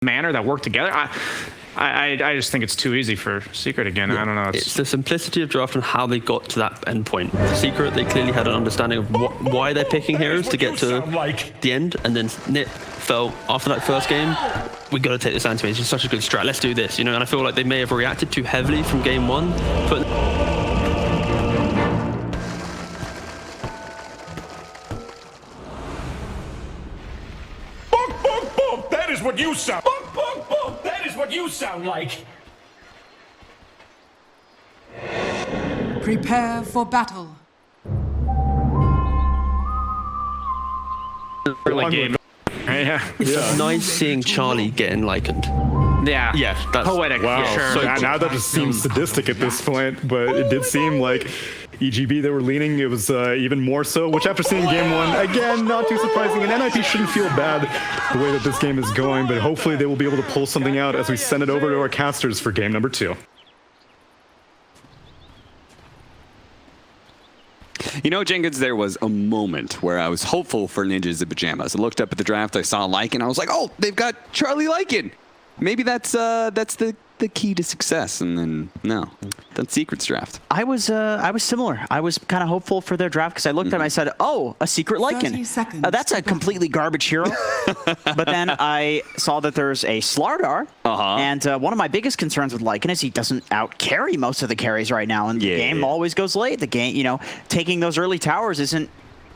manner that work together. I just think it's too easy for Secret again. Yeah. I don't know. It's the simplicity of draft and how they got to that end point. Secret, they clearly had an understanding of why they're picking heroes to get to the end, and then NiP felt after that first game, we got to take this anti-mage. It's such a good strat. Let's do this, you know. And I feel like they may have reacted too heavily from game one, but. That is what you sound. That is what you sound like. Prepare for battle. Game. Yeah. It's nice seeing Charlie getting likened. Yeah. Yeah. That's poetic. Wow. Sure. So now that just seems sadistic at this point, but it did seem like EGB, they were leaning. It was even more so, which after seeing game one, again, not too surprising. And NiP shouldn't feel bad the way that this game is going, but hopefully they will be able to pull something out as we send it over to our casters for game number 2. You know, Jenkins, there was a moment where I was hopeful for Ninjas in Pajamas. I looked up at the draft, I saw Lycan, I was like, oh, they've got Charlie Lycan. Maybe that's the key to success, and then no, that's Secret's draft. I was similar. I was kind of hopeful for their draft because I looked at him and I said, "Oh, a Secret Lycan. That's a completely garbage hero." But then I saw that there's a Slardar, and one of my biggest concerns with Lycan is he doesn't out carry most of the carries right now, and the game always goes late. The game, you know, taking those early towers isn't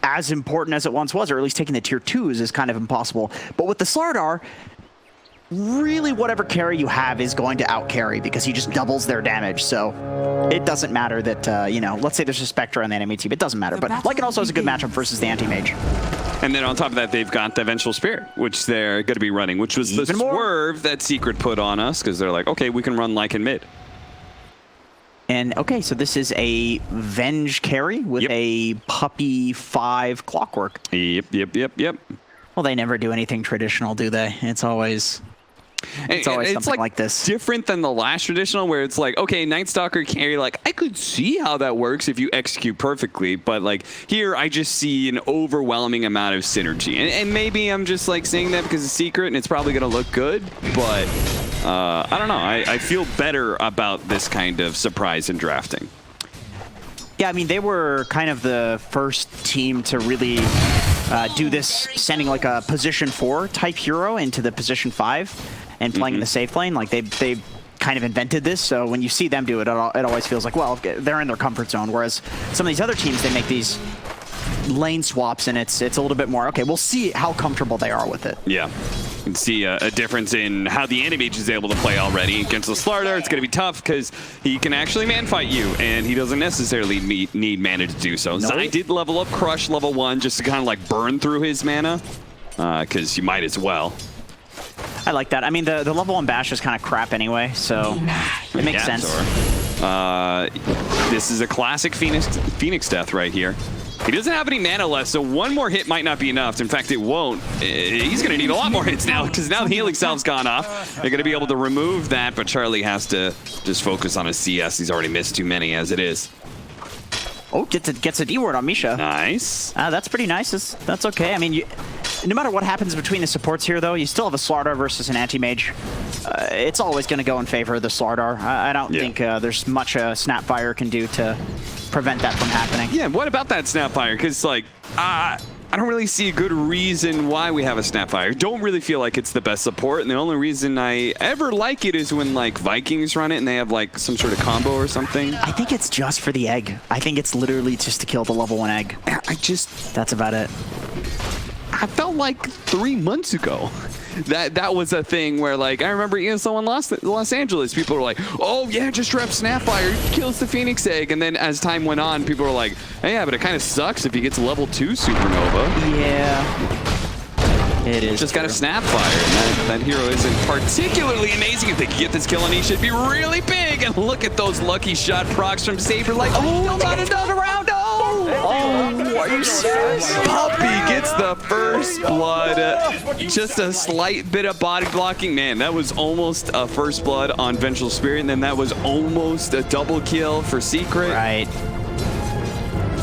as important as it once was, or at least taking the tier 2s is kind of impossible. But with the Slardar, really whatever carry you have is going to out-carry because he just doubles their damage. So it doesn't matter that, you know, let's say there's a Spectre on the enemy team. It doesn't matter. But Lycan also has a good matchup versus the anti-mage. And then on top of that, they've got the Vengeful Spirit, which they're going to be running, which was the swerve that Secret put on us because they're like, okay, we can run Lycan mid. And, okay, so this is a Venge carry with a Puppy 5 Clockwork. Yep. Well, they never do anything traditional, do they? It's always something like this. Different than the last traditional where it's like, okay, Night Stalker carry, like, I could see how that works if you execute perfectly, but like here I just see an overwhelming amount of synergy. And maybe I'm just like saying that because it's Secret and it's probably going to look good, but I don't know. I feel better about this kind of surprise in drafting. Yeah, I mean, they were kind of the first team to really do this, sending like a position 4 type hero into the position 5 and playing in the safe lane. Like they kind of invented this, so when you see them do it, it always feels like, well, they're in their comfort zone. Whereas some of these other teams, they make these lane swaps, and it's a little bit more, okay, we'll see how comfortable they are with it. Yeah. You can see a difference in how the anti-mage is able to play already. Against the Slardar, it's going to be tough because he can actually man-fight you, and he doesn't necessarily need mana to do so. Zai did level up Crush level 1 just to kind of like burn through his mana, because you might as well. I like that. I mean, the level 1 bash is kind of crap anyway, so it makes sense. This is a classic Phoenix death right here. He doesn't have any mana left, so one more hit might not be enough. In fact, it won't. He's going to need a lot more hits now because now the healing salve's gone off. They're going to be able to remove that, but Charlie has to just focus on his CS. He's already missed too many as it is. Oh, gets a D-word on Misha. Nice. That's pretty nice. That's okay. I mean, no matter what happens between the supports here, though, you still have a Slardar versus an anti-mage. It's always going to go in favor of the Slardar. I don't think there's much a Snapfire can do to prevent that from happening. Yeah, what about that Snapfire? Because, like, I don't really see a good reason why we have a Snapfire. Don't really feel like it's the best support, and the only reason I ever like it is when, like, Vikings run it and they have, like, some sort of combo or something. I think it's just for the egg. I think it's literally just to kill the level 1 egg. That's about it. I felt like 3 months ago that was a thing where, like, I remember someone lost Los Angeles. People were like, oh yeah, just rep Snapfire, kills the Phoenix egg. And then as time went on, people were like, hey, yeah, but it kind of sucks if he gets level 2 Supernova. Yeah. It is. Just got a Snapfire, and that hero isn't particularly amazing. If they could get this kill on Nisha, it'd be really big. And look at those lucky shot procs from Saber. Like, oh, not another round. Oh, are you serious? Puppy gets the first blood. Just a slight bit of body blocking. Man, that was almost a first blood on Vengeful Spirit, and then that was almost a double kill for Secret. Right.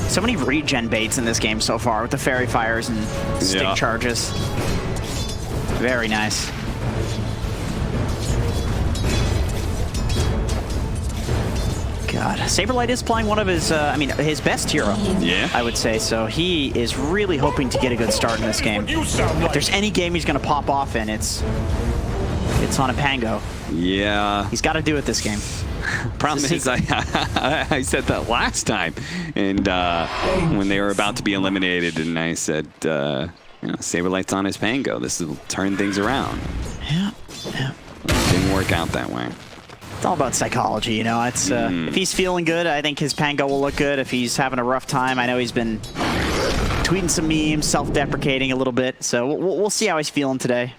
So many regen baits in this game so far with the Fairy Fires and stick charges. Very nice. Saberlight is playing one of his, his best hero. Yeah. I would say. So he is really hoping to get a good start in this game. If there's any game he's going to pop off in, it's on a Pango. Yeah. He's got to do it this game. Problem is, I said that last time, and when they were about to be eliminated, and I said, Saberlight's on his Pango. This will turn things around. Yeah. Didn't work out that way. It's all about psychology, you know. It's if he's feeling good, I think his Pango will look good. If he's having a rough time, I know he's been tweeting some memes, self-deprecating a little bit. So we'll see how he's feeling today.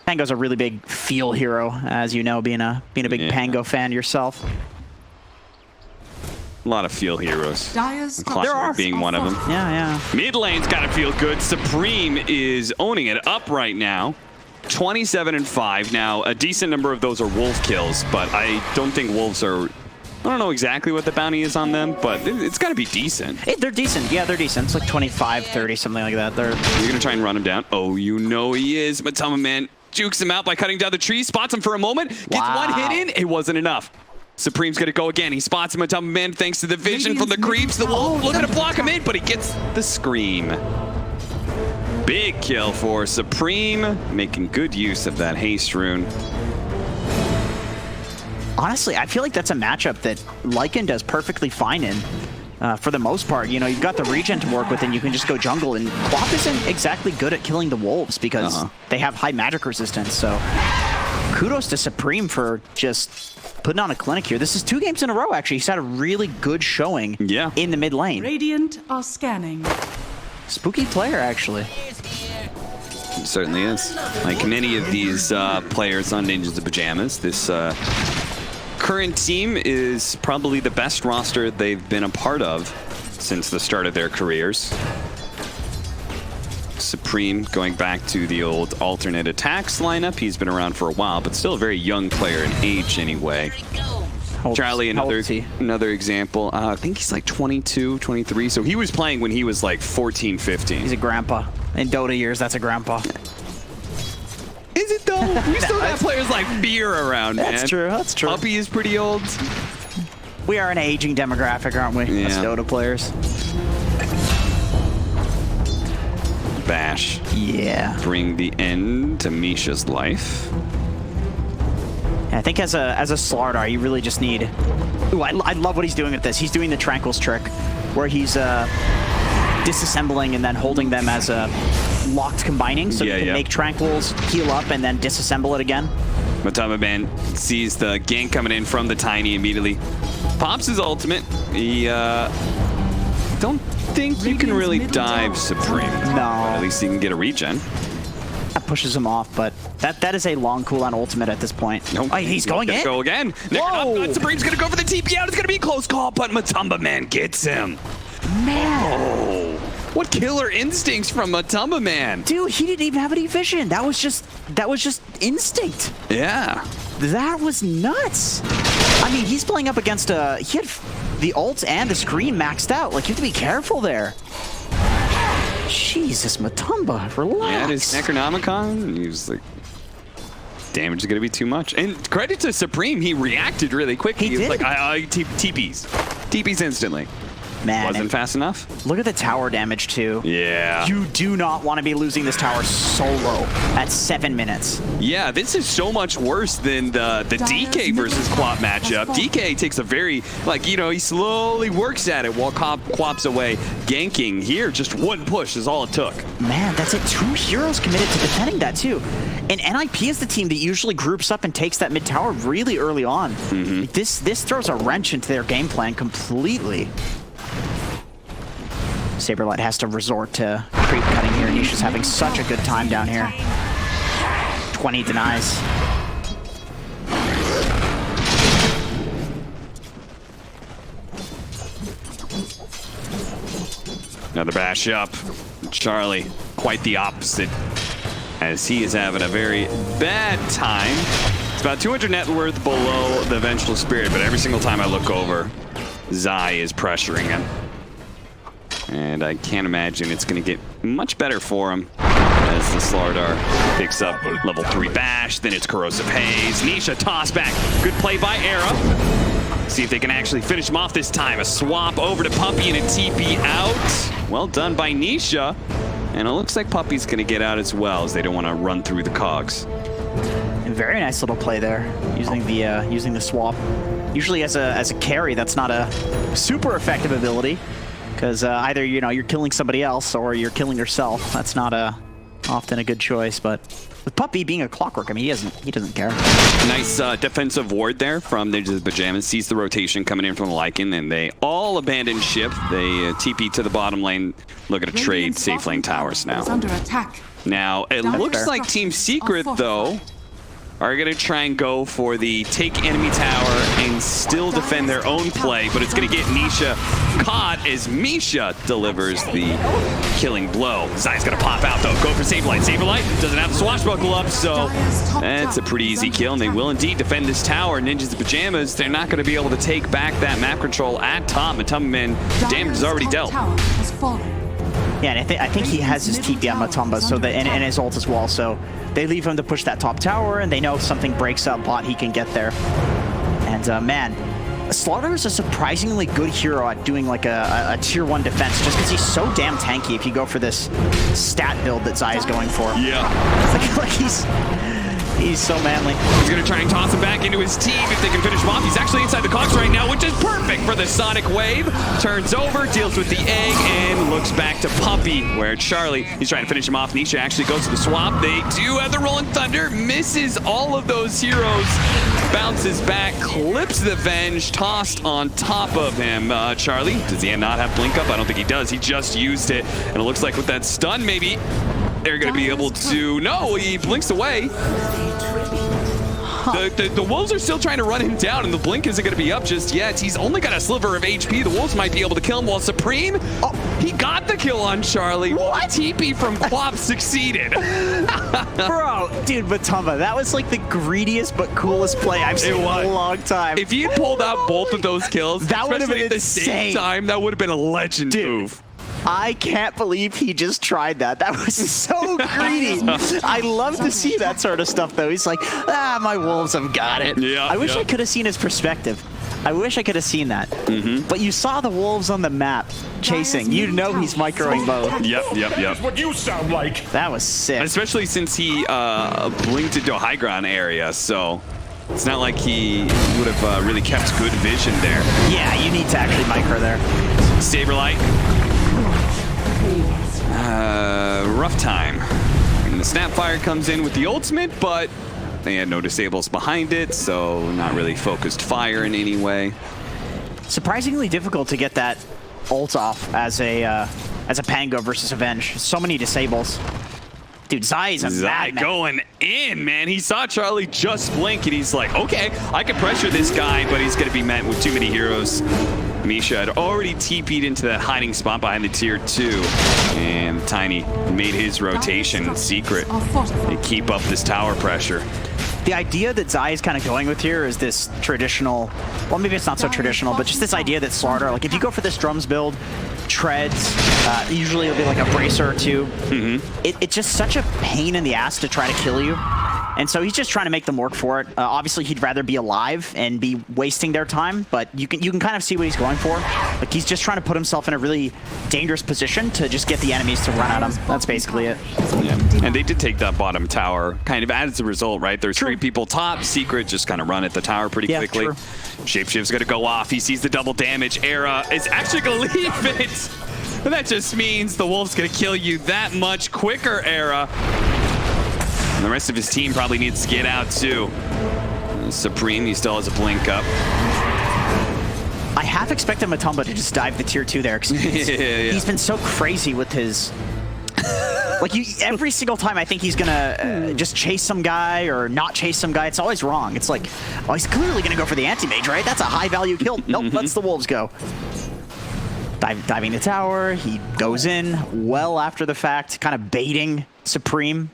Pango's a really big feel hero, as you know, being a big Pango fan yourself. A lot of feel heroes. There are. Being one of them. Yeah. Mid lane's got to feel good. Supreme is owning it up right now. 27-5. Now, a decent number of those are wolf kills, but I don't think wolves are... I don't know exactly what the bounty is on them, but it's got to be decent. They're decent. Yeah, they're decent. It's like 25, 30, something like that. You're going to try and run him down. Oh, you know he is. Matama Man jukes him out by cutting down the tree, spots him for a moment, gets one hit in. It wasn't enough. Supreme's going to go again. He spots him, Matama Man, thanks to the vision from the creeps. The wolf looking to block him in, but he gets the scream. Big kill for Supreme, making good use of that haste rune. Honestly, I feel like that's a matchup that Lycan does perfectly fine in. For the most part, you know, you've got the regen to work with, and you can just go jungle. And Quap isn't exactly good at killing the wolves because they have high magic resistance. So kudos to Supreme for just putting on a clinic here. This is 2 games in a row, actually. He's had a really good showing in the mid lane. Radiant are scanning. Spooky player, actually. It certainly is. Like many of these players on Ninjas of Pajamas, this current team is probably the best roster they've been a part of since the start of their careers. Supreme going back to the old alternate attacks lineup. He's been around for a while, but still a very young player in age anyway. Charlie, another example. I think he's like 22, 23. So he was playing when he was like 14, 15. He's a grandpa. In Dota years, that's a grandpa. Is it though? We still got players like Beer around, man. That's true. That's true. Puppy is pretty old. We are an aging demographic, aren't we? Yeah. Us Dota players. Bash. Yeah. Bring the end to Misha's life. And I think as a Slardar, you really just need... Ooh, I love what he's doing with this. He's doing the Tranquils trick, where he's disassembling and then holding them as a locked combining, so you can make Tranquils heal up and then disassemble it again. Matama Man sees the gank coming in from the Tiny immediately. Pops his ultimate. He don't think you can really dive Supreme. No. At least he can get a regen. That pushes him off, but that is a long cooldown ultimate at this point. Nope. Oh, he's going in. Go again. Whoa. Supreme's gonna go for the TP out. It's gonna be a close call, but Matamba Man gets him. Man. Oh, what killer instincts from Matamba Man. Dude, he didn't even have any vision. That was just instinct. Yeah. That was nuts. I mean, he's playing up against he had the ult and the screen maxed out. Like, you have to be careful there. Jesus, Matamba, relax. Yeah, his Necronomicon, he was like, damage is going to be too much. And credit to Supreme, he reacted really quickly. He did. Was like, TPs. TPs instantly. Man, wasn't fast enough. Look at the tower damage, too. Yeah. You do not want to be losing this tower solo at 7 minutes. Yeah, this is so much worse than the DK versus Quap matchup. DK takes a very, he slowly works at it while Quap's away ganking. Here, just one push is all it took. Man, that's it. 2 heroes committed to defending that, too. And NiP is the team that usually groups up and takes that mid tower really early on. This throws a wrench into their game plan completely. Saberlight has to resort to creep cutting here. Nisha's having such a good time down here. 20 denies. Another bash up. Charlie, quite the opposite, as he is having a very bad time. It's about 200 net worth below the Vengeful Spirit, but every single time I look over, Zai is pressuring him. And I can't imagine it's going to get much better for him as the Slardar picks up level 3 bash. Then it's Corrosive Haze. Nisha toss back. Good play by Era. See if they can actually finish him off this time. A swap over to Puppy and a TP out. Well done by Nisha. And it looks like Puppy's going to get out as well, as they don't want to run through the cogs. And very nice little play there, using the swap. Usually as a carry, that's not a super effective ability, because either you're killing somebody else or you're killing yourself. That's not often a good choice, but with Puppy being a clockwork, I mean, he doesn't care. Nice defensive ward there from Ninja's Pajamas. Sees the rotation coming in from the Lycan, and they all abandon ship. They TP to the bottom lane, look at a trade safe lane towers now. Under attack. Now, it looks like Team Secret, though, are going to try and go for the take enemy tower and still defend their own play, but it's going to get Nisha caught as Misha delivers the killing blow. Zai's going to pop out, though. Go for Saberlight. Saberlight doesn't have the swashbuckle up, so that's a pretty easy kill, and they will indeed defend this tower. Ninja's Pajamas, they're not going to be able to take back that map control at top. Matumba damage is already dealt. Yeah, and I think he has his TP on Matumba, so and his ult as well, so they leave him to push that top tower, and they know if something breaks up bot, he can get there. And man, Slaughter is a surprisingly good hero at doing like a tier 1 defense, just because he's so damn tanky if you go for this stat build that Zai is going for. Yeah. Like he's so manly. He's going to try and toss him back into his team if they can finish him off. He's actually inside the cogs right now, which is perfect for the Sonic Wave. Turns over, deals with the egg, and looks back to Puppy, where Charlie, he's trying to finish him off. Nisha actually goes to the swap. They do have the Rolling Thunder, misses all of those heroes, bounces back, clips the Venge, tossed on top of him. Charlie, does he not have Blink Up? I don't think he does. He just used it, and it looks like with that stun, maybe they're going to be able to... No, he blinks away. The Wolves are still trying to run him down, and the blink isn't going to be up just yet. He's only got a sliver of HP. The Wolves might be able to kill him, while Supreme, he got the kill on Charlie. What? TP from Quap succeeded. Bro, dude, Matumba, that was like the greediest but coolest play I've seen in a long time. If he had pulled out both of those kills, that would have been at the insane. same time, that would have been a legend move. I can't believe he just tried that. That was so greedy. I love to see that sort of stuff, though. He's like, my Wolves have got it. Yeah, I wish I could have seen his perspective. I wish I could have seen that. But you saw the Wolves on the map chasing. You know he's microing both. Yep. That's what you sound like. That was sick. Especially since he blinked into a high ground area, so it's not like he would have really kept good vision there. Yeah, you need to actually micro there. Saberlight. Rough time. And the Snapfire comes in with the ultimate, but they had no disables behind it, so not really focused fire in any way. Surprisingly difficult to get that ult off as a Pango versus Avenge. So many disables. Dude, Zai is a madman. Going in, man. He saw Charlie just blink, and he's like, okay, I can pressure this guy, but he's going to be met with too many heroes. Misha had already TP'd into that hiding spot behind the tier 2, and Tiny made his rotation secret. They keep up this tower pressure. The idea that Zai is kind of going with here is this traditional, well, maybe it's not so traditional, but just this idea that Slaughter, like if you go for this drums build, treads, usually it'll be like a bracer or two. It's just such a pain in the ass to try to kill you. And so he's just trying to make them work for it. Obviously, he'd rather be alive and be wasting their time, but you can kind of see what he's going for. Like he's just trying to put himself in a really dangerous position to just get the enemies to run at him. That's basically it. Yeah. And they did take that bottom tower kind of as a result, right? There's 3 people top. Secret just kind of run at the tower pretty quickly. True. Shapeshift's going to go off. He sees the double damage. Era is actually going to leave it. And that just means the Wolf's going to kill you that much quicker, Era. And the rest of his team probably needs to get out too. Supreme, he still has a blink up. I half expected Matumba to just dive the tier 2 there. He's been so crazy with his... Like, every single time I think he's gonna just chase some guy or not chase some guy, it's always wrong. It's like, oh, he's clearly gonna go for the anti-mage, right? That's a high-value kill. Nope, lets the Wolves go. Diving the tower, he goes in well after the fact, kind of baiting Supreme,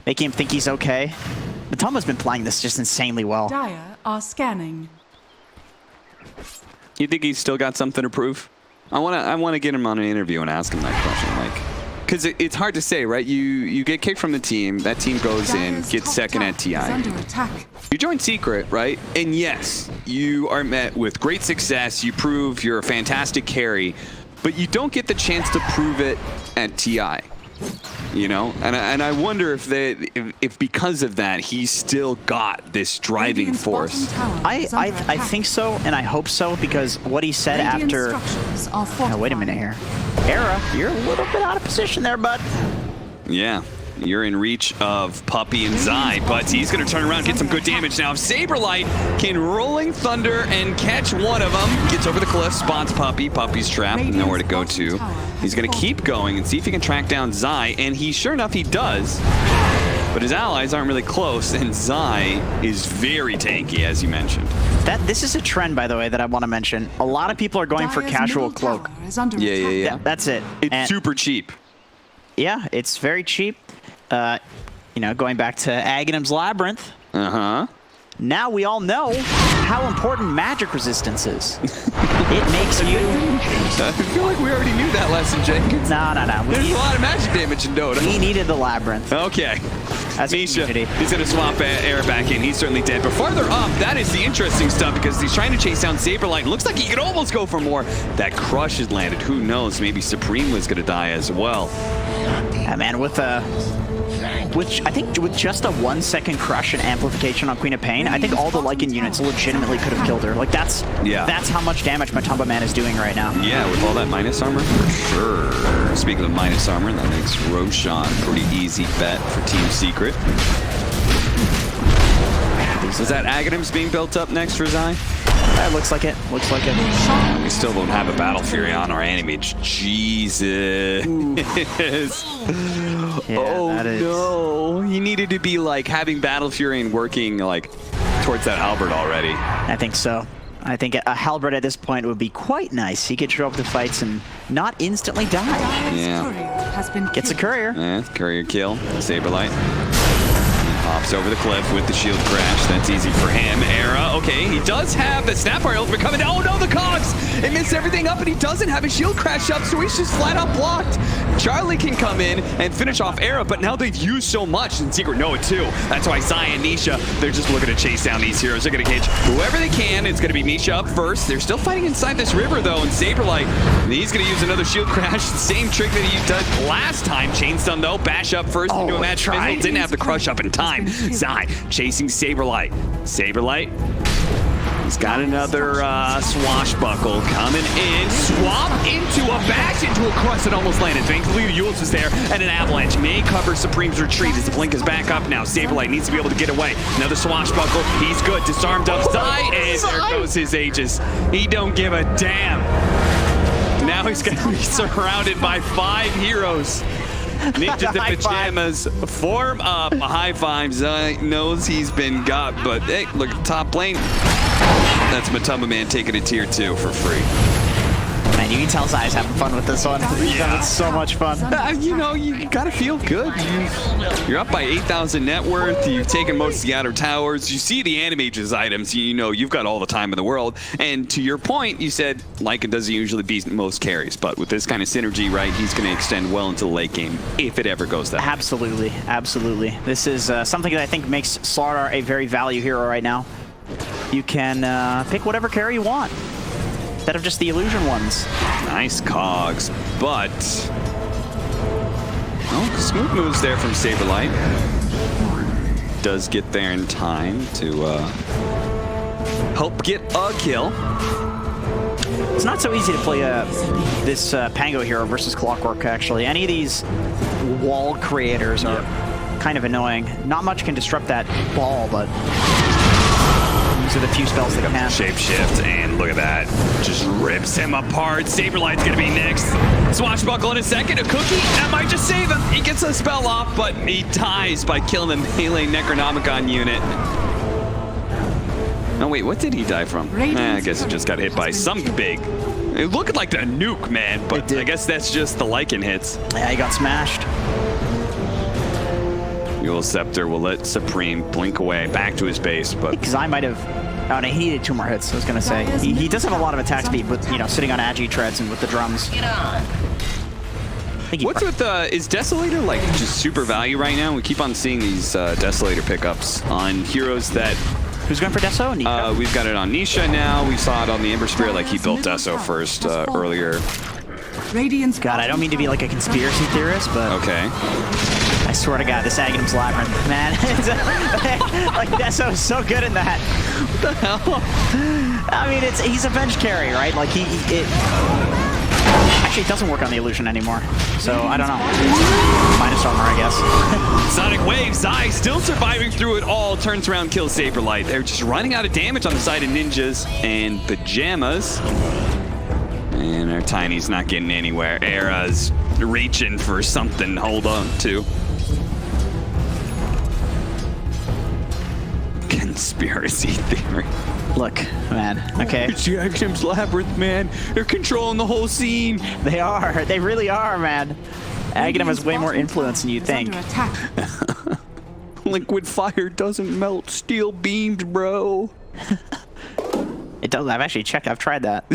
making him think he's okay. Matumba's been playing this just insanely well. Dire are scanning. You think he's still got something to prove? I want to get him on an interview and ask him that question, like, because it's hard to say, right? You get kicked from the team, that team goes in, gets second at TI. You join Secret, right? And yes, you are met with great success. You prove you're a fantastic carry, but you don't get the chance to prove it at TI. You know, and I wonder if because of that he's still got this driving force. I think so, and I hope so, because what he said after. Oh, wait a minute here, Era, you're a little bit out of position there, bud. Yeah. You're in reach of Puppey and Zai, but he's going to turn around, get some good damage now. If Saberlight can Rolling Thunder and catch one of them, gets over the cliff, spots Puppey. Puppey's trapped, nowhere to go to. He's going to keep going and see if he can track down Zai, and sure enough, he does. But his allies aren't really close, and Zai is very tanky, as you mentioned. This is a trend, by the way, that I want to mention. A lot of people are going for casual cloak. Yeah. That's it. It's super cheap. Yeah, it's very cheap. You know, going back to Aghanim's Labyrinth. Now we all know how important magic resistance is. It makes you... I feel like we already knew that lesson, Jenkins. No. There's a lot of magic damage in Dota. We needed the Labyrinth. Okay. That's Nisha, he's going to swap Air back in. He's certainly dead. But farther up, that is the interesting stuff, because he's trying to chase down Saberlight. Looks like he could almost go for more. That crush has landed. Who knows? Maybe Supreme was going to die as well. Yeah, man, with just a 1 second crush and amplification on Queen of Pain, I think all the Lycan units legitimately could have killed her. Like, that's how much damage Matumba Man is doing right now. Yeah, with all that minus armor, for sure. Speaking of minus armor, that makes Roshan a pretty easy bet for Team Secret. Is that Aghanim's being built up next for Zai? It looks like it. We still don't have a Battle Fury on our Animage. Jesus. No. He needed to be like having Battle Fury and working like towards that halberd already. I think so. I think a halberd at this point would be quite nice. He could show up to fights and not instantly die. Yeah. Gets a courier. Yeah, courier kill. Saberlight. Hops over the cliff with the shield crash. That's easy for him. Era, okay, he does have the Snapfire ultimate coming down. Oh no, the cogs! It missed everything up, and he doesn't have his shield crash up, so he's just flat out blocked. Charlie can come in and finish off Era, but now they've used so much, and Secret know it too. That's why Zai and Nisha, they're just looking to chase down these heroes. They're going to catch whoever they can. It's going to be Nisha up first. They're still fighting inside this river, though, and Saberlight, he's going to use another shield crash. Same trick that he did last time. Chain stun, though. Bash up first into a match. Didn't have the crush up in time. Zai chasing Saberlight. Saberlight, he's got another swashbuckle coming in. Swap into a bash into a crush that almost landed. Thankfully, the Yules was there, and an avalanche may cover Supreme's retreat as the blink is back up now. Saberlight needs to be able to get away. Another swashbuckle. He's good. Disarmed up Zai, and there goes his Aegis. He don't give a damn. Now he's going to be surrounded by 5 heroes. Ninjas in pajamas form up. High five. Zai knows he's been got, but hey, look, top lane. That's Matumba Man taking a tier 2 for free. Man, you can tell Zai's having fun with this one. He's having so much fun. You know, you gotta feel good. You're up by 8,000 net worth. You've taken most of the outer towers. You see the Animage's items. You know you've got all the time in the world. And to your point, you said Lycan doesn't usually beat most carries, but with this kind of synergy, right, he's going to extend well into the late game if it ever goes that way. Absolutely. This is something that I think makes Slardar a very value hero right now. You can pick whatever carry you want instead of just the illusion ones. Nice cogs, but smooth moves there from Saberlight. Does get there in time to help get a kill. It's not so easy to play this Pango hero versus Clockwork, actually. Any of these wall creators are kind of annoying. Not much can disrupt that ball, but these are the few spells that can. Shapeshift, and look at that. Just rips him apart. Saberlight's gonna be next. Swashbuckle in a second. A cookie. That might just save him. He gets a spell off, but he dies by killing the melee Necronomicon unit. No, wait, what did he die from? I guess it just got hit by something big. It looked like the nuke, man, but I guess that's just the Lycan hits. Yeah, he got smashed. Yule Scepter will let Supreme blink away back to his base, but... Because I might have... Oh, no, he needed 2 more hits, I was going to say. He does have a lot of attack speed with, you know, sitting on Agi treads and with the drums. What's with is Desolator like just super value right now? We keep on seeing these Desolator pickups on heroes that Who's going for Deso? Nisha? We've got it on Nisha now. We saw it on the Ember Spirit, like he built Deso first earlier. Radiant's God, I don't mean to be like a conspiracy theorist, but Okay. I swear to God, this Aghanim's Labyrinth, man. Like, Deso is so good in that. What the hell? I mean, he's a bench carry, right? Like, actually, it doesn't work on the illusion anymore. So, I don't know. Minus armor, I guess. Sonic Wave, Zai still surviving through it all. Turns around, kills Saberlight. They're just running out of damage on the side of Ninjas and Pajamas. And our Tiny's not getting anywhere. Era's reaching for something to hold on to. Conspiracy theory. Look, man, okay? It's the Aghanim's Labyrinth, man. They're controlling the whole scene. They are. They really are, man. Aghanim has way more influence than you think. under attack. Liquid fire doesn't melt steel beams, bro. It does. I've actually checked. I've tried that.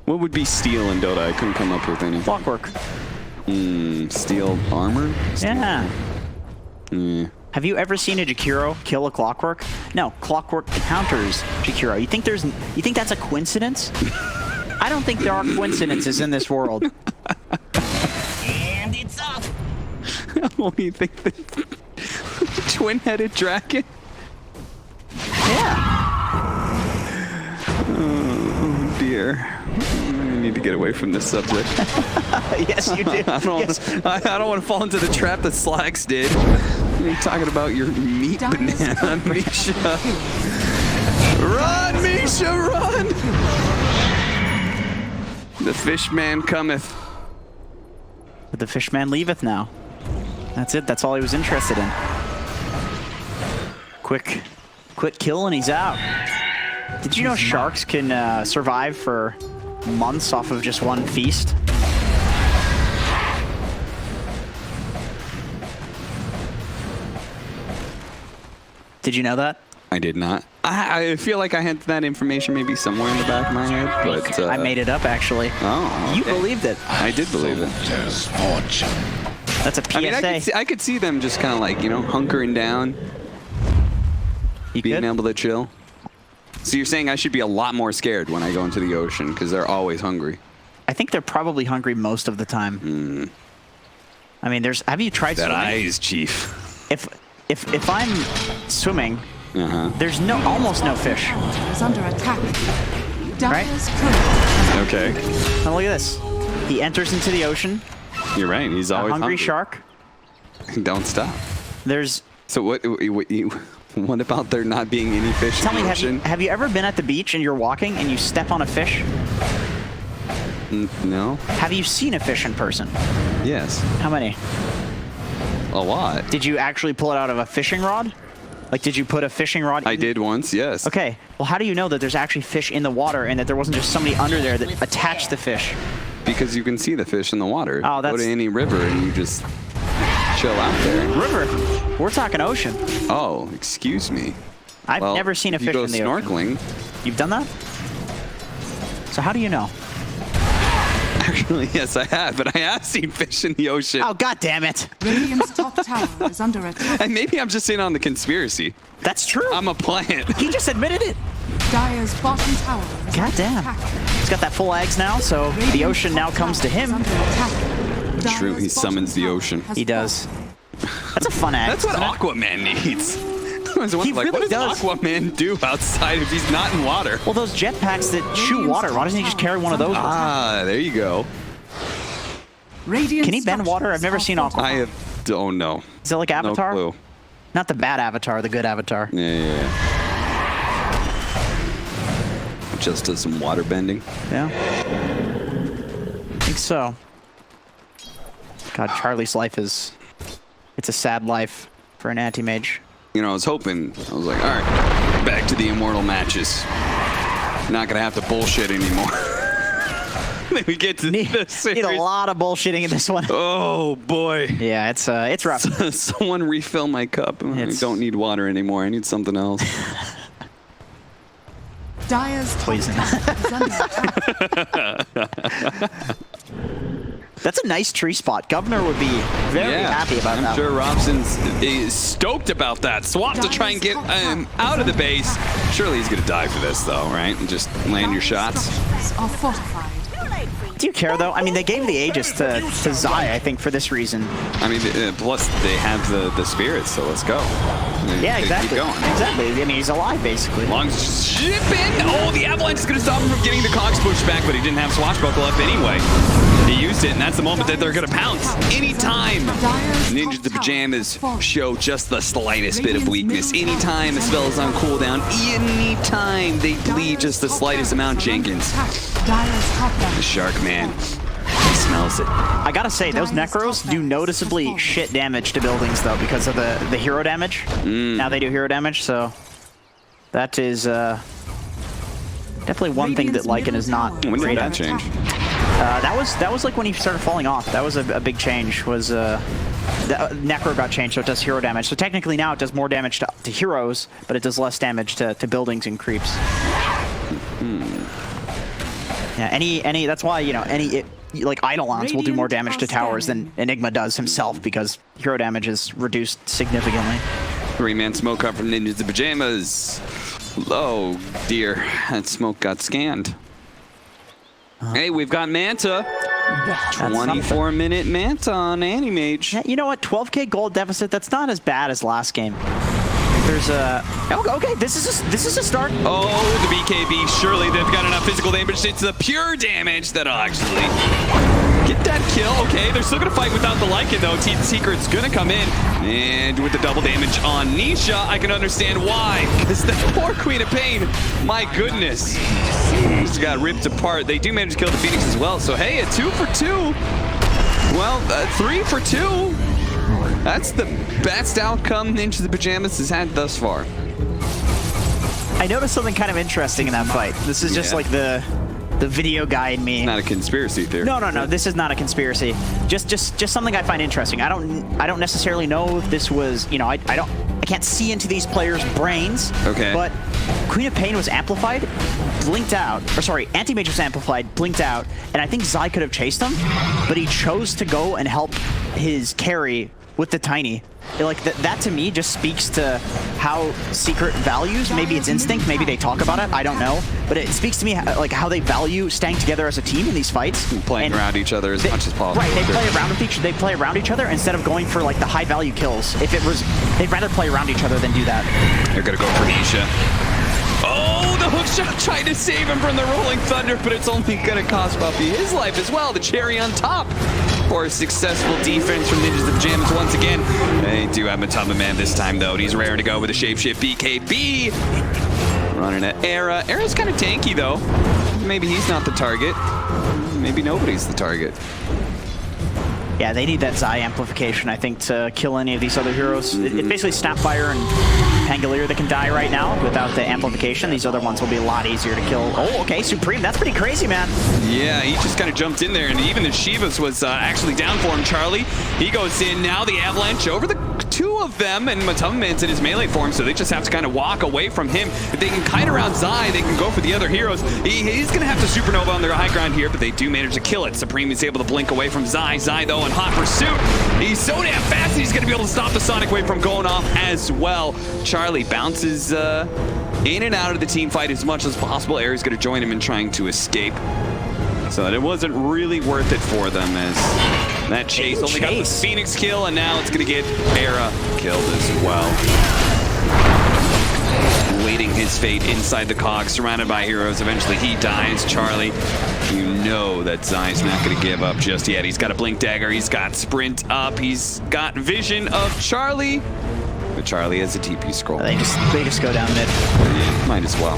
What would be steel in Dota? I couldn't come up with any. Clockwork. Steel armor? Yeah. Yeah. Have you ever seen a Jakiro kill a Clockwork? No, Clockwork counters Jakiro. You think that's a coincidence? I don't think there are coincidences in this world. And it's up. What do you think? The twin-headed dragon? Yeah. Oh dear. I need to get away from this subject. Yes, you do. I don't want to fall into the trap that Slacks did. You're talking about your meat banana, Misha. Run, Misha, run! The fishman cometh. But the fishman leaveth now. That's it. That's all he was interested in. Quick kill and he's out. Did you know sharks can survive for months off of just one feast? Did you know that? I did not. I feel like I had that information maybe somewhere in the back of my head, but... I made it up, actually. Oh, You okay. believed it. I did believe it. That's a PSA. I mean, I could see them just kind of like, you know, hunkering down, You being could? able to chill. So you're saying I should be a lot more scared when I go into the ocean because they're always hungry. I think they're probably hungry most of the time. I mean, have you tried That swimming? eyes, Chief. If I'm swimming, there's almost no fish. Is under attack. Dire's Okay. Now look at this. He enters into the ocean. You're right. He's A always hungry shark. Don't stop. There's. So what about there not being any fish Tell in me, the ocean? have you ever been at the beach and you're walking and you step on a fish? No. Have you seen a fish in person? Yes. How many? A lot. Did you actually pull it out of a fishing rod? Like, did you put a fishing rod? I did once, yes. Okay. Well, how do you know that there's actually fish in the water and that there wasn't just somebody under there that attached the fish? Because you can see the fish in the water. Oh, Go to any river and you just chill out there. River. We're talking ocean. Oh, excuse me. I've never seen a fish in the you go ocean. snorkeling. You've done that? So how do you know? Actually, yes, I have, but I have seen fish in the ocean. Oh, God damn it. Radiant's top tower is under attack. And maybe I'm just in on the conspiracy. That's true. I'm a plant. He just admitted it. Dire's bottom tower is God under damn. attack. He's got that full eggs now, so the Radiant's ocean now top comes to tower is him. under attack. True, he Dire's summons bottom the tower ocean. has He does. That's a fun egg. That's what isn't it? Aquaman needs. I was wondering, really what does does. Aquaman do outside if he's not in water? Well, those jetpacks that shoot water, why doesn't he just carry one of those? Ah, there you go. Radiant Can he bend water? I've never seen structures are Aquaman. Don't know. Is it like Avatar? No clue. Not the bad Avatar, the good Avatar. Yeah. Just does some water bending. Yeah. I think so. God, Charlie's life it's a sad life for an anti-mage. You know, I was hoping, I was like, all right, back to the immortal matches. Not gonna have to bullshit anymore. Then we get to the series. Need a lot of bullshitting in this one. Oh boy. Yeah, it's rough. Someone refill my cup. I don't need water anymore. I need something else. Dire's top Poison. tower is under attack. That's a nice tree spot. Governor would be very happy about that. I'm sure Robson's is stoked about that. Swap to try and get him out of the base. Surely he's gonna die for this though, right? And just land your shots. Are fortified. Do you care though? I mean, they gave the Aegis to Zai, I think, for this reason. I mean, plus they have the spirits, so let's go. Yeah, Keep exactly. going. Exactly. I mean, he's alive, basically. Long shipping. Oh, the Avalanche is going to stop him from getting the cogs pushed back, but he didn't have Swashbuckle up anyway. He used it, and that's the moment that they're going to pounce. Anytime Ninjas the Pajamas show just the slightest bit of weakness, anytime a spell is on cooldown, anytime they bleed just the slightest amount, Jenkins, the Shark Man, he smells it. I gotta say, those Necros do noticeably shit damage to buildings, though, because of the hero damage. Now they do hero damage, so that is definitely one thing that Lycan is not. When did great that at. change? That was like when he started falling off. That was a big change. Was the Necro got changed, so it does hero damage. So technically now it does more damage to heroes, but it does less damage to buildings and creeps. Yeah, any that's why, you know, like Eidolons will do more damage to towers than Enigma does himself, because hero damage is reduced significantly. 3-man smoke up from Ninjas the Pajamas. Oh dear, that smoke got scanned. Hey, we've got Manta. 24-minute Manta on Animage. Yeah, you know what? 12k gold deficit. That's not as bad as last game. There's a okay. This is a start. Oh, the BKB. Surely they've got enough physical damage. It's the pure damage that'll actually get that kill. Okay, they're still gonna fight without the Lycan though. Team Secret's gonna come in, and with the double damage on Nisha, I can understand why. Because that poor Queen of Pain, my goodness, just got ripped apart. They do manage to kill the Phoenix as well. So hey, a 2 for 2. Well, 3 for 2. That's the best outcome Ninja the Pajamas has had thus far. I noticed something kind of interesting in that fight. This is just like the video guy in me. Not a conspiracy theory. No. This is not a conspiracy. Just something I find interesting. I don't necessarily know if this was, you know, I can't see into these players' brains. Okay. But Queen of Pain was amplified, blinked out, or sorry, Anti-Mage was amplified, blinked out, and I think Zai could have chased him, but he chose to go and help his carry with the Tiny. Like that to me just speaks to how Secret values. Maybe it's instinct, maybe they talk about it, I don't know. But it speaks to me like how they value staying together as a team in these fights. Playing around each other as much as possible. Right, they play around each other instead of going for like the high value kills. If it was, they'd rather play around each other than do that. They're gonna go for Nisha. Oh, the hook shot tried to save him from the Rolling Thunder, but it's only gonna cost Buffy his life as well. The cherry on top for a successful defense from Ninjas the Pajamas once again. They do have Matama Man this time though, and he's raring to go with a shapeshift BKB. Running at Era. Era's kind of tanky though. Maybe he's not the target. Maybe nobody's the target. Yeah, they need that Zai amplification, I think, to kill any of these other heroes. It's basically Snapfire and Pangolier that can die right now without the amplification. These other ones will be a lot easier to kill. Oh, okay, Supreme, that's pretty crazy, man. Yeah, he just kind of jumped in there, and even the Shivas was actually down for him, Charlie. He goes in, now the Avalanche over the two of them, and Matama Man's in his melee form, so they just have to kind of walk away from him. If they can kite around Zai, they can go for the other heroes. He's going to have to supernova on their high ground here, but they do manage to kill it. Supreme is able to blink away from Zai. Zai, though, in hot pursuit. He's so damn fast, he's going to be able to stop the Sonic Wave from going off as well. Charlie bounces in and out of the team fight as much as possible. Air's going to join him in trying to escape. So it wasn't really worth it for them as that chase only got the Phoenix kill, and now it's going to get Era killed as well. Waiting his fate inside the cog, surrounded by heroes. Eventually he dies. Charlie, you know that Zai's not going to give up just yet. He's got a blink dagger. He's got sprint up. He's got vision of Charlie. But Charlie has a TP scroll. They just go down mid. Yeah, might as well.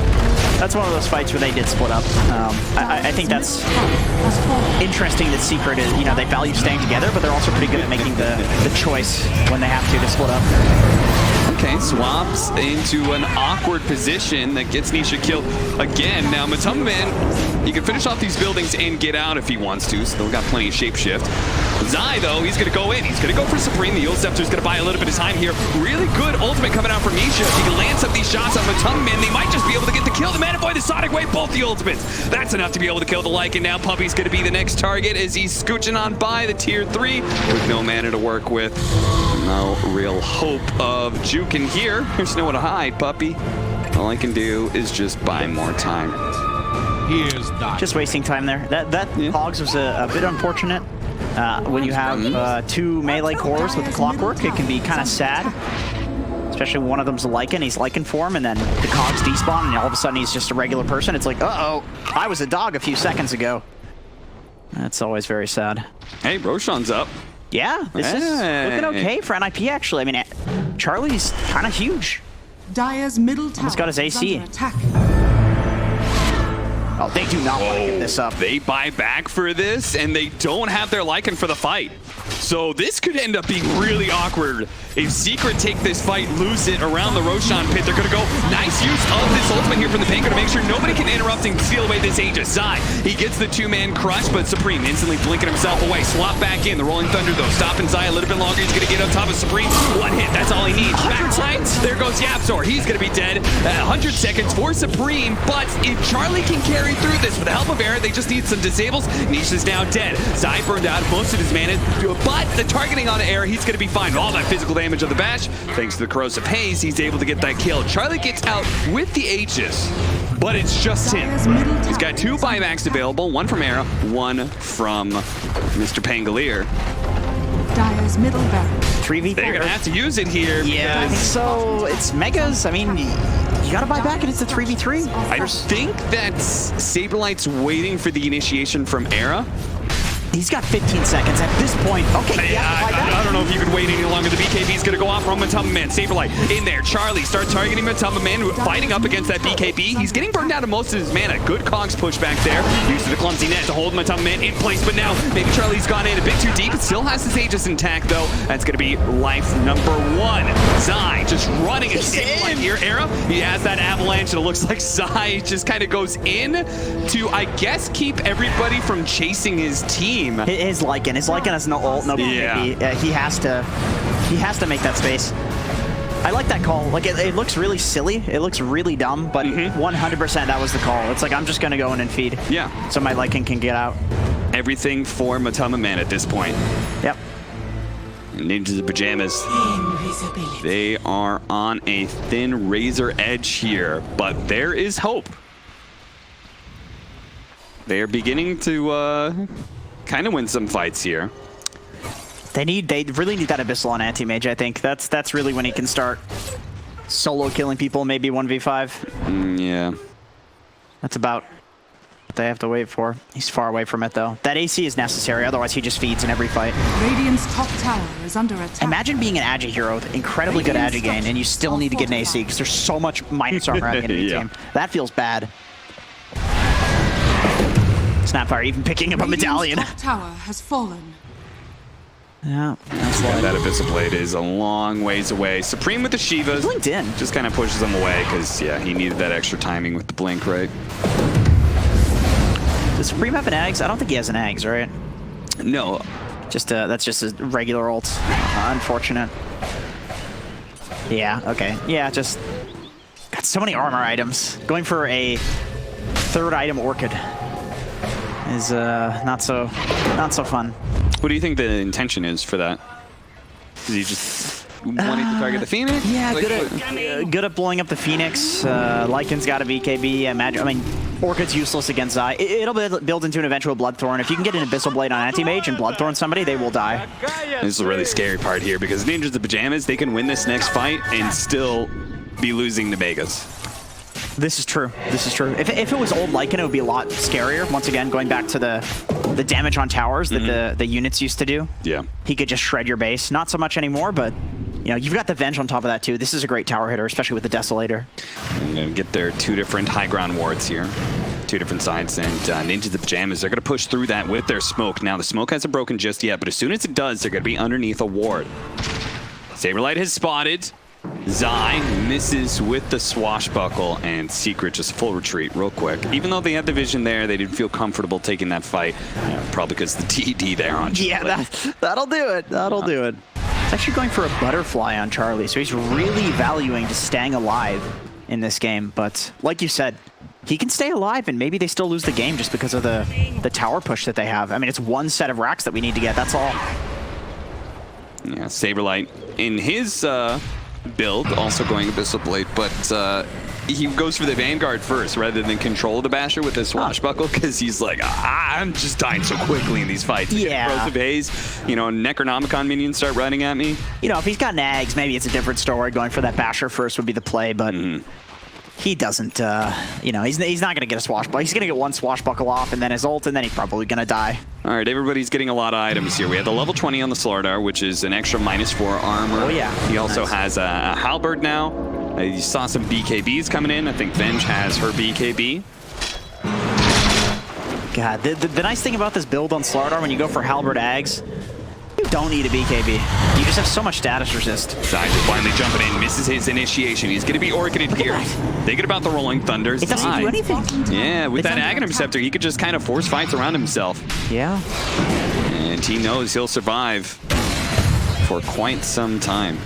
That's one of those fights where they did split up. I think that's interesting that Secret is, you know, they value staying together, but they're also pretty good at making the choice when they have to split up. Okay, swaps into an awkward position that gets Nisha killed again. Now, Matama Man, he can finish off these buildings and get out if he wants to, so they've got plenty of shapeshift. Zai, though, he's going to go in. He's going to go for Supreme. The Yield Scepter's going to buy a little bit of time here. Really good ultimate coming out from Nisha. If he can land some of these shots on Matumman, they might just be able to get the kill. The Mana Boy, the Sonic Wave, both the ultimates. That's enough to be able to kill the Lycan. Now Puppy's going to be the next target as he's scooching on by the tier 3 with no mana to work with. No real hope of juking here. There's nowhere to hide, Puppy. All I can do is just buy more time. Just wasting time there. That Hogs was a bit unfortunate. When you have two melee cores with the clockwork, it can be kind of sad. Especially when one of them's a Lycan, he's Lycan form, and then the cogs despawn, and all of a sudden he's just a regular person. It's like, uh-oh, I was a dog a few seconds ago. That's always very sad. Hey, Roshan's up. Yeah, this is looking okay for NiP, actually. I mean, Charlie's kind of huge. Dire's middle tower Almost got his AC. is under attack. Oh, they do not want to give this up. They buy back for this, and they don't have their Lycan for the fight. So this could end up being really awkward. If Secret take this fight, lose it around the Roshan pit, they're going to go. Nice use of this ultimate here from the Penguin to make sure nobody can interrupt and steal away this Aegis. Zai, he gets the two-man crush, but Supreme instantly blinking himself away. Swap back in. The Rolling Thunder, though, stopping Zai a little bit longer. He's going to get on top of Supreme. One hit, that's all he needs. Backside, there goes Yapzor. He's going to be dead. 100 seconds for Supreme, but if Charlie can carry through this with the help of Air, they just need some disables. Nisha's now dead. Zai burned out most of his mana, but the targeting on Air, he's going to be fine. All that physical damage of the bash, thanks to the corrosive haze, he's able to get that kill. Charlie gets out with the Aegis, but it's just him. He's got 2 buybacks available, one from Air, one from Mr. Pangolier. Dire's middle barracks. 3v4. They're going to have to use it here. Yeah, I think so. It's megas. I mean, you got to buy back and it's a 3v3. I think that Saberlight's waiting for the initiation from Era. He's got 15 seconds at this point. Okay, yeah, I don't know if you could wait any longer. The BKB's going to go off from Matumman. Saberlight in there. Charlie start targeting Matumman, fighting up against that BKB. He's getting burned out of most of his mana. Good Cogs push back there. Used the clumsy net to hold Matumman in place, but now maybe Charlie's gone in a bit too deep. It still has his Aegis intact, though. That's going to be life number 1. Zai just running at Saberlight here. Era, he has that avalanche, and it looks like Zai just kind of goes in to, I guess, keep everybody from chasing his team. His Lycan has no ult, no BKB. He has to make that space. I like that call. Like it looks really silly. It looks really dumb, but 100% that was the call. It's like, I'm just gonna go in and feed. Yeah. So my Lycan can get out. Everything for Matumman at this point. Yep. Ninjas of Pajamas. They are on a thin razor edge here, but there is hope. They are beginning to kind of win some fights here. They really need that Abyssal on Anti-Mage, I think. That's really when he can start solo killing people, maybe 1v5. Yeah. That's about what they have to wait for. He's far away from it, though. That AC is necessary, otherwise he just feeds in every fight. Radiant's top tower is under attack. Imagine being an Agi hero with incredibly good Agi gain, and you still need to get an AC, because there's so much minus armor on the enemy team. That feels bad. Snapfire even picking up a medallion. Top tower has fallen. Yeah, that's Yeah, that Abyssal Blade is a long ways away. Supreme with the Shivas. Blinked in. Just kind of pushes him away because, yeah, he needed that extra timing with the blink, right? Does Supreme have an Ags? I don't think he has an Ags, right? No. Just that's just a regular ult. Unfortunate. Yeah, okay. Yeah, just got so many armor items. Going for a 3rd item Orchid is not so fun. What do you think the intention is for that? Is he just wanting to target the Phoenix? Yeah, like, good at blowing up the Phoenix. Lycan's got a BKB. I mean, Orchid's useless against Zai. It'll build into an eventual Bloodthorn. If you can get an Abyssal Blade on Anti-Mage and Bloodthorn somebody, they will die. This is a really scary part here because Ninjas of Pajamas, they can win this next fight and still be losing to Vegas. This is true. This is true. If it was old Lycan, it would be a lot scarier. Once again, going back to the damage on towers that the units used to do. Yeah. He could just shred your base. Not so much anymore, but you know, you've got the Venge on top of that too. This is a great tower hitter, especially with the Desolator. I'm going to get their 2 different high ground wards here. 2 different sides, and Ninjas of Pajamas, they're going to push through that with their smoke. Now, the smoke hasn't broken just yet, but as soon as it does, they're going to be underneath a ward. Saberlight has spotted. Zai misses with the swashbuckle, and Secret just full retreat real quick. Even though they had the vision there, they didn't feel comfortable taking that fight. Probably because the TD there on Charlie. Yeah, that'll do it. That'll do it. He's actually going for a butterfly on Charlie, so he's really valuing just staying alive in this game. But like you said, he can stay alive, and maybe they still lose the game just because of the tower push that they have. I mean, it's one set of racks that we need to get, that's all. Yeah, Saberlight in his build, also going Abyssal Blade, but he goes for the Vanguard first rather than control the Basher with his swashbuckle, because he's like, I'm just dying so quickly in these fights. Yeah. Corrosive Haze, you know, Necronomicon minions start running at me. You know, if he's got nags, maybe it's a different story. Going for that Basher first would be the play, but he doesn't, you know, he's not going to get a swashbuckle. He's going to get one swashbuckle off and then his ult, and then he's probably going to die. All right, everybody's getting a lot of items here. We have the level 20 on the Slardar, which is an extra -4 armor. Oh, yeah. He also has a halberd now. You saw some BKBs coming in. I think Venge has her BKB. God, the nice thing about this build on Slardar, when you go for halberd Ags, you don't need a BKB. You just have so much status resist. Zai finally jumping in, misses his initiation. He's going to be orchided here. Thinking about the Rolling Thunder. It doesn't do anything. Yeah, with that Aghanim Scepter, he could just kind of force fights around himself. Yeah. And he knows he'll survive for quite some time.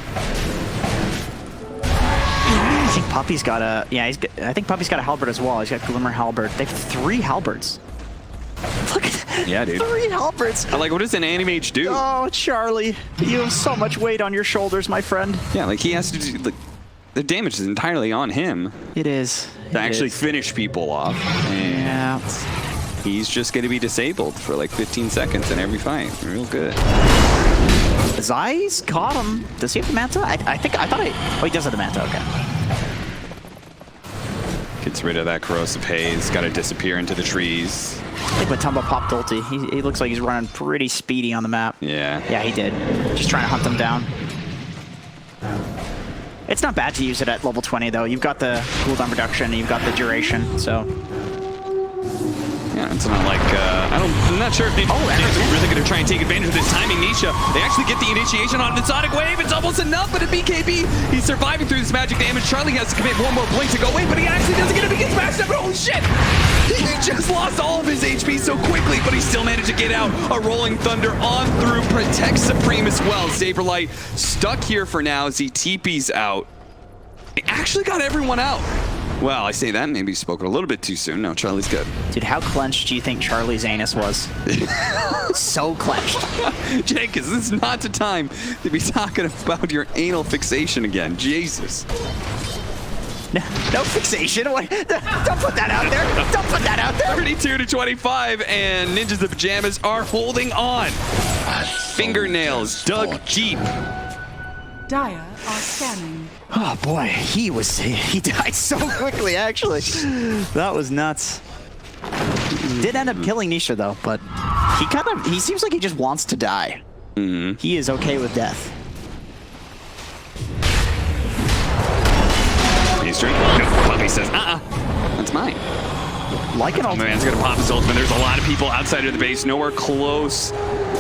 I think Puppy's got a, I think Puppy's got a halberd as well. He's got Glimmer halberd. They have 3 halberds. Look at that. Yeah, dude. 3 halberds. Like, what does an Animage do? Oh, Charlie, you have so much weight on your shoulders, my friend. Yeah, like he has to do, like, the damage is entirely on him. It is. To actually finish people off. And Yeah. he's just going to be disabled for like 15 seconds in every fight. Real good. Zai's caught him. Does he have the Manta? I thought oh, he does have the Manta, okay. Gets rid of that corrosive haze. Got to disappear into the trees. I think Matumba popped ulti. He looks like he's running pretty speedy on the map. Yeah. Yeah, he did. Just trying to hunt them down. It's not bad to use it at level 20, though. You've got the cooldown reduction, you've got the duration, so... Yeah, it's not like, I'm not sure if Ninja's really going to try and take advantage of this timing. Nisha, they actually get the initiation on the Sonic Wave. It's almost enough, but a BKB, he's surviving through this magic damage. Charlie has to commit one more blink to go away, but he actually doesn't get it. He gets smashed up. Holy shit! He just lost all of his HP so quickly, but he still managed to get out. A Rolling Thunder on through, protects Supreme as well. Saberlight stuck here for now as he TP's out. He actually got everyone out. Well, I say that, maybe spoke a little bit too soon. No, Charlie's good. Dude, how clenched do you think Charlie's anus was? So clenched. Jenkins, this is not the time to be talking about your anal fixation again. Jesus. No fixation. What? Don't put that out there. Don't put that out there. 32-25, and Ninjas of Pajamas are holding on. Fingernails dug deep. Dire are scanning. Oh boy, he died so quickly, actually. That was nuts. Did end up killing Nisha though, but he seems like he just wants to die. He is okay with death. He's drinking. No, Puppy says, that's mine. Like an ultimate. Man's gonna pop his ultimate. There's a lot of people outside of the base, nowhere close.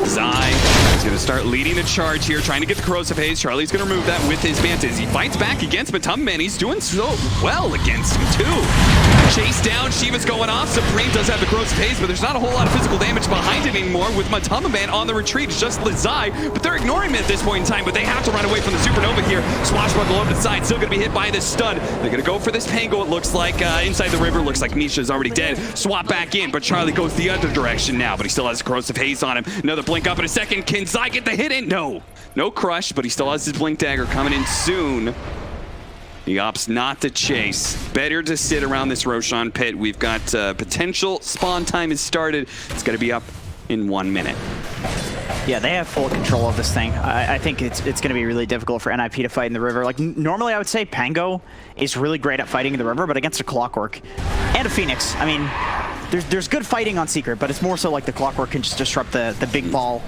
Zai is gonna start leading the charge here, trying to get the corrosive haze. Charlie's gonna remove that with his Mantas. He fights back against Matumba. He's doing so well against him too. Chase down, Shiva's going off. Supreme does have the corrosive haze, but there's not a whole lot of physical damage behind it anymore with Matumba on the retreat. It's just Zai, but they're ignoring him at this point in time, but they have to run away from the Supernova here. Swashbuckle over to the side, still gonna be hit by this stud. They're gonna go for this Pango, it looks like, inside the river. Looks like Nisha's already dead. Swap back in, but Charlie goes the other direction now, but he still has corrosive haze on him. Another blink up in a second. Can Zai get the hit in? No. No crush, but he still has his blink dagger coming in soon. He opts not to chase. Better to sit around this Roshan pit. We've got potential spawn time has started. It's going to be up in 1 minute. Yeah, they have full control of this thing. I think it's going to be really difficult for NiP to fight in the river. Like, normally I would say Pango is really great at fighting in the river, but against a Clockwork and a Phoenix, I mean, there's good fighting on Secret, but it's more so like the Clockwork can just disrupt the big ball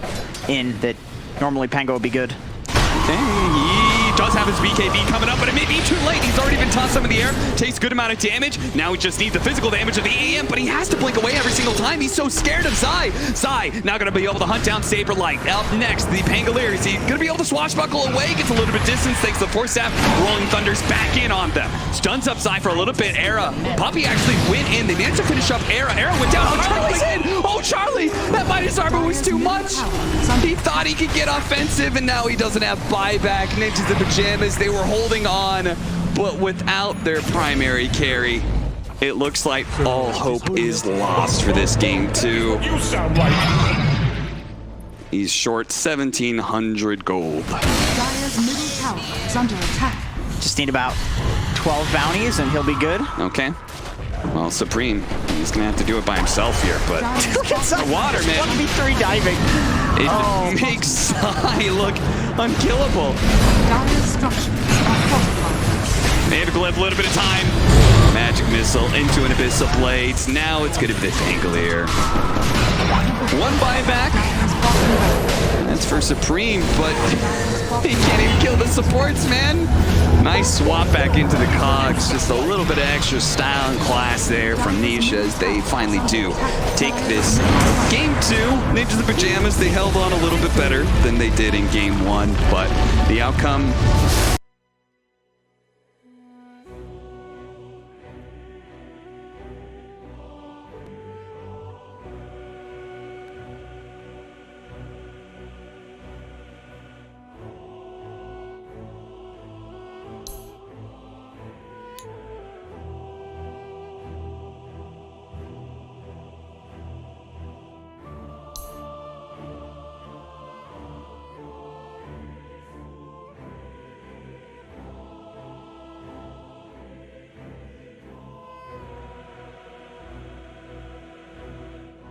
in that normally Pango would be good. Okay, he does have his BKB coming up, but it may be too late. He's already been toss some in the air, takes good amount of damage. Now he just needs the physical damage of the EM, but he has to blink away every single time. He's so scared of Zai. Zai now going to be able to hunt down Saberlight. Up next, the Pangolier. Is he going to be able to swashbuckle away? Gets a little bit of distance, takes the Force Staff. Rolling Thunder's back in on them. Stuns up Zai for a little bit. Era. Puppey actually went in. They managed to finish up Era. Era went down. Oh, Charlie's in. Oh, Charlie. That Midas Armor was too much. He thought he could get offensive, and now he doesn't have buyback. Ninjas in Pajamas, they were holding on, but without their primary carry, it looks like all hope is lost for this game 2. You sound like. He's short 1,700 gold. Dire's middle tower is under attack. Just need about 12 bounties and he'll be good. Okay. Well, Supreme, he's gonna have to do it by himself here, but Look at the water, man. 1v3 diving. It makes Sai look unkillable. Dire's structures are fortified. They have a little bit of time. Magic Missile into an Abyssal Blades. Now it's gonna be the Pangolier. One buyback. That's for Supreme, but he can't even kill the supports, man. Nice swap back into the cogs. Just a little bit of extra style and class there from Nisha as they finally do take this. Game 2, Ninjas in Pajamas, they held on a little bit better than they did in Game 1, but the outcome